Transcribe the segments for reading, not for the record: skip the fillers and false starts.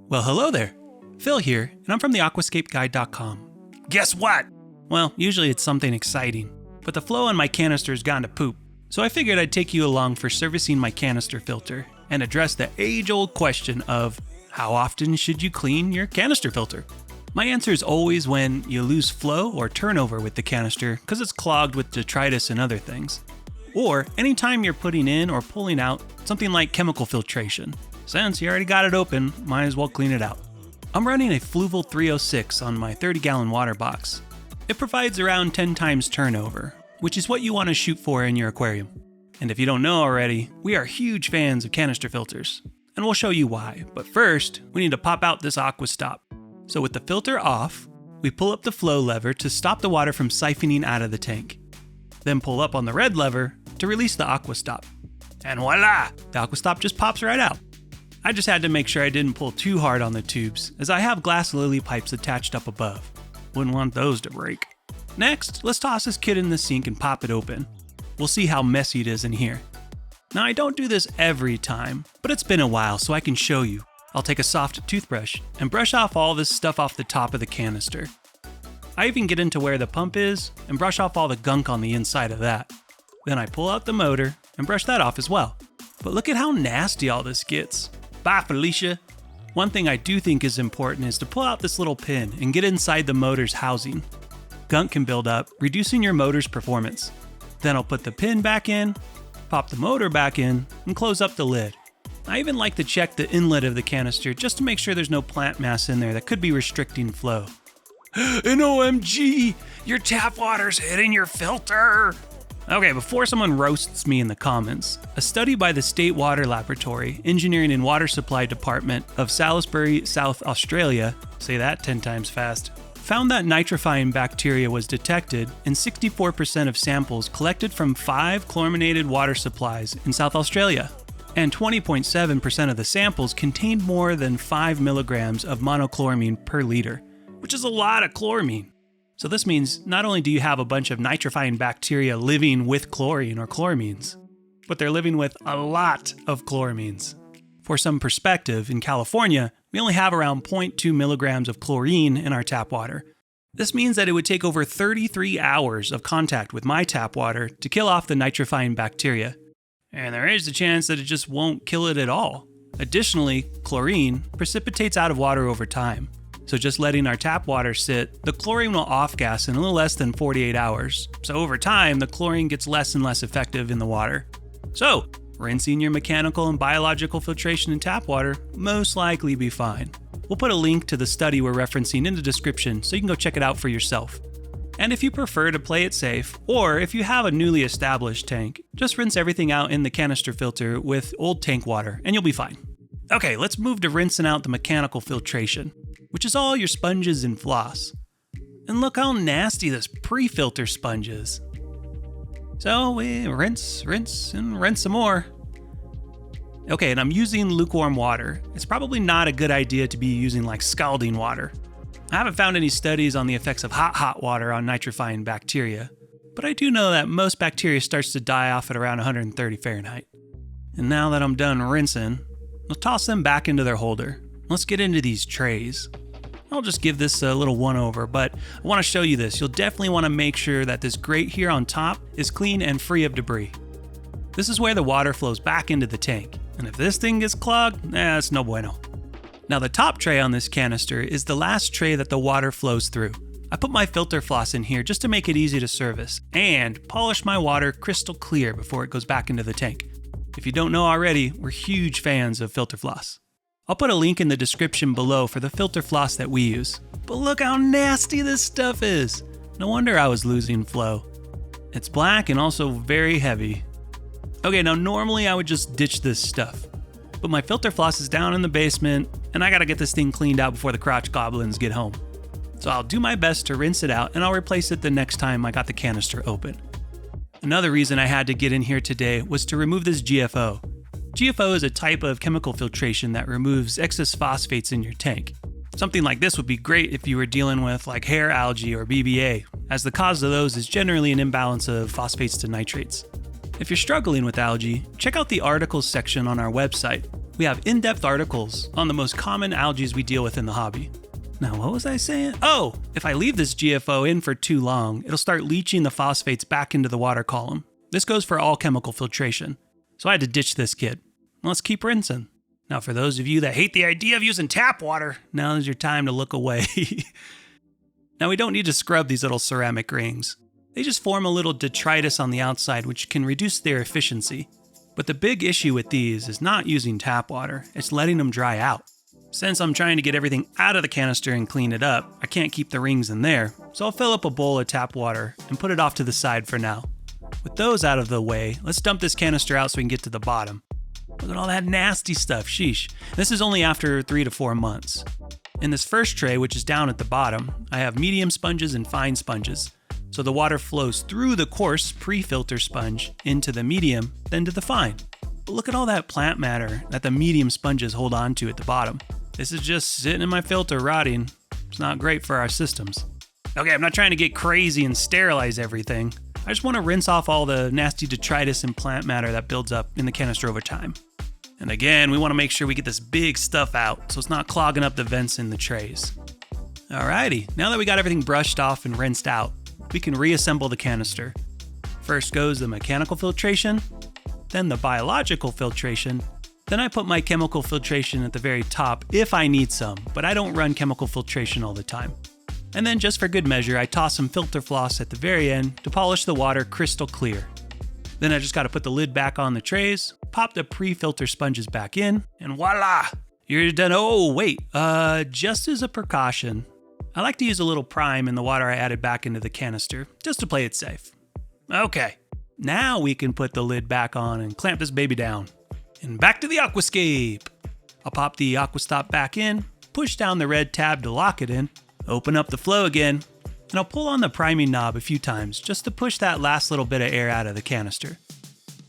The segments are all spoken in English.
Well, hello there. Phil here, and I'm from the AquascapeGuide.com. Guess what? Well, usually it's something exciting, but the flow on my canister has gone to poop, so I figured I'd take you along for servicing my canister filter and address the age-old question of how often should you clean your canister filter? My answer is always when you lose flow or turnover with the canister because it's clogged with detritus and other things. Or anytime you're putting in or pulling out something like chemical filtration. Since you already got it open, might as well clean it out. I'm running a Fluval 306 on my 30-gallon water box. It provides around 10 times turnover, which is what you want to shoot for in your aquarium. And if you don't know already, we are huge fans of canister filters, and we'll show you why. But first, we need to pop out this Aquascape. So with the filter off, we pull up the flow lever to stop the water from siphoning out of the tank. Then pull up on the red lever to release the Aquascape. And voila! The Aquascape just pops right out. I just had to make sure I didn't pull too hard on the tubes, as I have glass lily pipes attached up above. Wouldn't want those to break. Next, let's toss this kit in the sink and pop it open. We'll see how messy it is in here. Now, I don't do this every time, but it's been a while, so I can show you. I'll take a soft toothbrush and brush off all this stuff off the top of the canister. I even get into where the pump is and brush off all the gunk on the inside of that. Then I pull out the motor and brush that off as well. But look at how nasty all this gets. Bye, Felicia. One thing I do think is important is to pull out this little pin and get inside the motor's housing. Gunk can build up, reducing your motor's performance. Then I'll put the pin back in, pop the motor back in, and close up the lid. I even like to check the inlet of the canister just to make sure there's no plant mass in there that could be restricting flow. And OMG, your tap water's hitting your filter! Okay, before someone roasts me in the comments, a study by the State Water Laboratory, Engineering and Water Supply Department of Salisbury, South Australia, say that 10 times fast, found that nitrifying bacteria was detected in 64% of samples collected from 5 chlorinated water supplies in South Australia. And 20.7% of the samples contained more than 5 milligrams of monochloramine per liter, which is a lot of chloramine. So this means not only do you have a bunch of nitrifying bacteria living with chlorine or chloramines, but they're living with a lot of chloramines. For some perspective, in California, we only have around 0.2 milligrams of chlorine in our tap water. This means that it would take over 33 hours of contact with my tap water to kill off the nitrifying bacteria. And there is a chance that it just won't kill it at all. Additionally, chlorine precipitates out of water over time. So just letting our tap water sit, the chlorine will off-gas in a little less than 48 hours. So over time, the chlorine gets less and less effective in the water. So, rinsing your mechanical and biological filtration in tap water most likely be fine. We'll put a link to the study we're referencing in the description so you can go check it out for yourself. And if you prefer to play it safe, or if you have a newly established tank, just rinse everything out in the canister filter with old tank water and you'll be fine. Okay, let's move to rinsing out the mechanical filtration, which is all your sponges and floss. And look how nasty this pre-filter sponge is. So we rinse, and rinse some more. Okay, and I'm using lukewarm water. It's probably not a good idea to be using like scalding water. I haven't found any studies on the effects of hot water on nitrifying bacteria, but I do know that most bacteria starts to die off at around 130 Fahrenheit. And now that I'm done rinsing, I'll toss them back into their holder. Let's get into these trays. I'll just give this a little one-over, but I want to show you this. You'll definitely want to make sure that this grate here on top is clean and free of debris. This is where the water flows back into the tank, and if this thing gets clogged, it's no bueno. Now the top tray on this canister is the last tray that the water flows through. I put my filter floss in here just to make it easy to service, and polish my water crystal clear before it goes back into the tank. If you don't know already, we're huge fans of filter floss. I'll put a link in the description below for the filter floss that we use. But look how nasty this stuff is. No wonder I was losing flow. It's black and also very heavy. Okay, now normally I would just ditch this stuff, but my filter floss is down in the basement and I gotta get this thing cleaned out before the crotch goblins get home. So I'll do my best to rinse it out and I'll replace it the next time I got the canister open. Another reason I had to get in here today was to remove this GFO. GFO is a type of chemical filtration that removes excess phosphates in your tank. Something like this would be great if you were dealing with like hair algae or BBA, as the cause of those is generally an imbalance of phosphates to nitrates. If you're struggling with algae, check out the articles section on our website. we have in-depth articles on the most common algae we deal with in the hobby. Now, what was I saying? Oh, if I leave this GFO in for too long, it'll start leaching the phosphates back into the water column. This goes for all chemical filtration. So I had to ditch this kit. Let's keep rinsing. Now, for those of you that hate the idea of using tap water, now is your time to look away. Now, we don't need to scrub these little ceramic rings. They just form a little detritus on the outside, which can reduce their efficiency. But the big issue with these is not using tap water, it's letting them dry out. Since I'm trying to get everything out of the canister and clean it up, I can't keep the rings in there, so I'll fill up a bowl of tap water and put it off to the side for now. With those out of the way, let's dump this canister out so we can get to the bottom. Look at all that nasty stuff, sheesh. This is only after 3 to 4 months. In this first tray, which is down at the bottom, I have medium sponges and fine sponges. So the water flows through the coarse pre-filter sponge into the medium, then to the fine. But look at all that plant matter that the medium sponges hold on to at the bottom. This is just sitting in my filter rotting. It's not great for our systems. Okay, I'm not trying to get crazy and sterilize everything. I just want to rinse off all the nasty detritus and plant matter that builds up in the canister over time. And again, we want to make sure we get this big stuff out so it's not clogging up the vents in the trays. Alrighty, now that we got everything brushed off and rinsed out, we can reassemble the canister. First goes the mechanical filtration, then the biological filtration, then I put my chemical filtration at the very top if I need some, but I don't run chemical filtration all the time. And then just for good measure, I toss some filter floss at the very end to polish the water crystal clear. Then I just gotta put the lid back on the trays, pop the pre-filter sponges back in, and voila! You're done. Oh, wait, just as a precaution, I like to use a little prime in the water I added back into the canister, just to play it safe. Okay, now we can put the lid back on and clamp this baby down. And back to the Aquascape. I'll pop the Aquastop back in, push down the red tab to lock it in, open up the flow again, and I'll pull on the priming knob a few times just to push that last little bit of air out of the canister.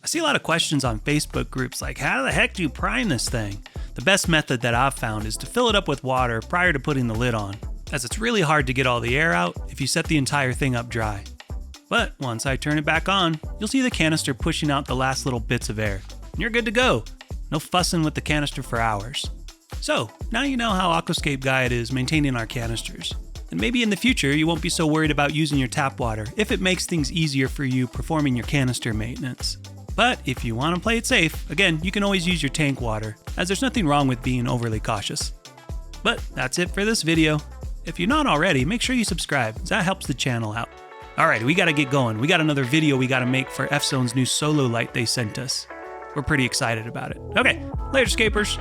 I see a lot of questions on Facebook groups like, how the heck do you prime this thing? The best method that I've found is to fill it up with water prior to putting the lid on, as it's really hard to get all the air out if you set the entire thing up dry. But once I turn it back on, you'll see the canister pushing out the last little bits of air. And you're good to go. No fussing with the canister for hours. So, now you know how AquascapeGuide is maintaining our canisters. And maybe in the future you won't be so worried about using your tap water if it makes things easier for you performing your canister maintenance. But if you want to play it safe, again, you can always use your tank water, as there's nothing wrong with being overly cautious. But that's it for this video. If you're not already, make sure you subscribe, as that helps the channel out. Alright, we gotta get going. We got another video we gotta make for F-Zone's new solo light they sent us. We're pretty excited about it. Okay, later, Scapers.